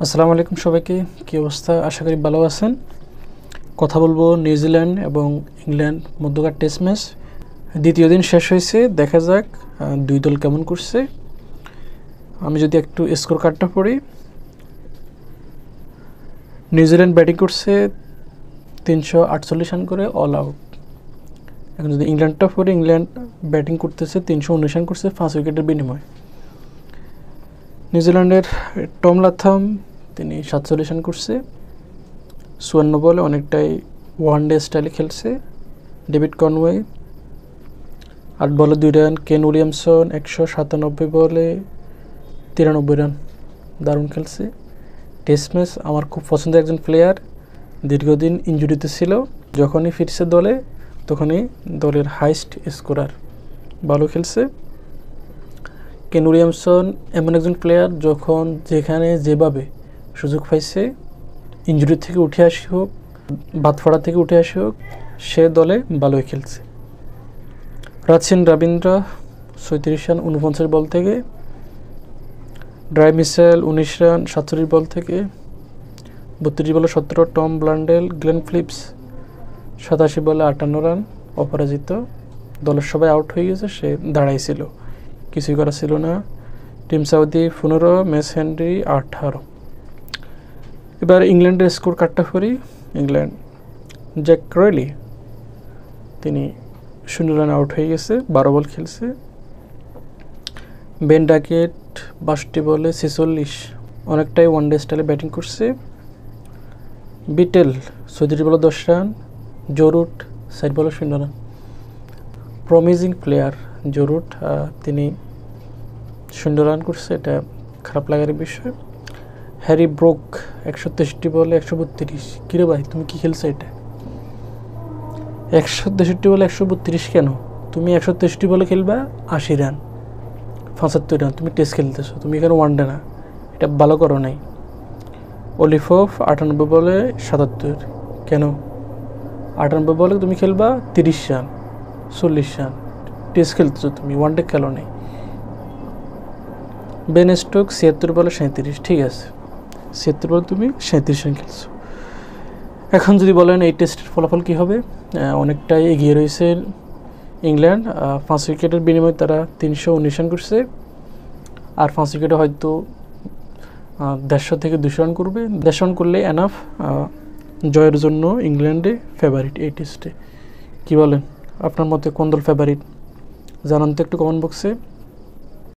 আসসালামু আলাইকুম সবাইকে। কী অবস্থা? আশা করি ভালো আছেন। কথা বলবো নিউজিল্যান্ড এবং ইংল্যান্ড মধ্যকার টেস্ট ম্যাচ। দ্বিতীয় দিন শেষ হয়েছে, দেখা যাক দুই দল কেমন করছে। আমি যদি একটু স্কোর কার্ডটা পড়ি, নিউজিল্যান্ড ব্যাটিং করছে 348 রান করে অল আউট। এখন যদি ইংল্যান্ডটা পড়ি, ইংল্যান্ড ব্যাটিং করতেছে 319 রান করছে 5 উইকেটের বিনিময়ে। নিউজিল্যান্ডের টম লাথাম তিনি 47 রান করছে 54 বলে, অনেকটাই ওয়ান ডে স্টাইলে খেলছে। ডেভিড কনওয়ে 8 বলে 2 রান। কেন উইলিয়ামসন 197 বলে 93 রান, দারুণ খেলছে। টেস্ট ম্যাচ আমার খুব পছন্দের একজন প্লেয়ার, দীর্ঘদিন ইনজুরিতে ছিল, যখনই ফিরছে দলে তখনই দলের হাইস্ট স্কোরার, ভালো খেলছে। কেন উইলিয়ামসন এমন একজন প্লেয়ার, যখন যেখানে যেভাবে সুযোগ পাইছে, ইনজুরি থেকে উঠে আসি হোক, বাতফাড়া থেকে উঠে আসি হোক, সে দলে ভালোই খেলছে। রাচিন রবীন্দ্র 37 রান 49 বল থেকে। ড্রাই মিসেল 19 রান 47 বল থেকে। 32 বলে 17। টম ব্লান্ডেল, গ্লেন ফিলিপস 87 বলে 58 রান, অপরাজিত। দলের সবাই আউট হয়ে গেছে, সে দাঁড়াইছিল, কিছুই করা ছিল না। টিম সাউদি 15, মেস হেনরি 18। এবার ইংল্যান্ডের স্কোর কার্ডটা করি। ইংল্যান্ড জ্যাক ক্রয়লি তিনি 0 রান আউট হয়ে গেছে, 12 বল খেলছে। বেন ডাকেট 62 বলে 46, অনেকটাই ওয়ান ডে স্টাইলে ব্যাটিং করছে। বিটেল 37 বলে 10 রান। জরুট 60 বলে 0 রান। প্রমিজিং প্লেয়ার জরুট, তিনি 0 রান করছে, এটা খারাপ লাগার বিষয়। হ্যারি ব্রুক 163 বলে 132। কিরে ভাই, তুমি কি খেলছো? এটা 163 বলে 132 কেন? তুমি 163 বলে খেলবা 80 রান 75 রান, তুমি টেস্ট খেলতেছো, তুমি এখানে ওয়ান ডে না, এটা ভালো করো নাই। অলিফভ 98 বলে 77, কেন? 98 বলে তুমি খেলবা 30 রান 40 রান, টেস্ট খেলতেছো, তুমি ওয়ান ডে খেলো নাই। বেন স্টোক 76 বলে 37, ঠিক আছে, 76 বলে তুমি 37 রান খেলছো। এখন যদি বলেন এই টেস্টের ফলাফল কী হবে, অনেকটাই এগিয়ে রয়েছে ইংল্যান্ড। 5 উইকেটের বিনিময়ে তারা 319 রান করছে, আর 5 উইকেটে হয়তো 150 থেকে 200 রান করবে। 150 রান করলে এনাফ জয়ের জন্য। ইংল্যান্ডে ফেভারিট এই টেস্টে। কী বলেন, আপনার মতে কোন দল ফেভারিট? জানান তো একটু কমেন্ট বক্সে।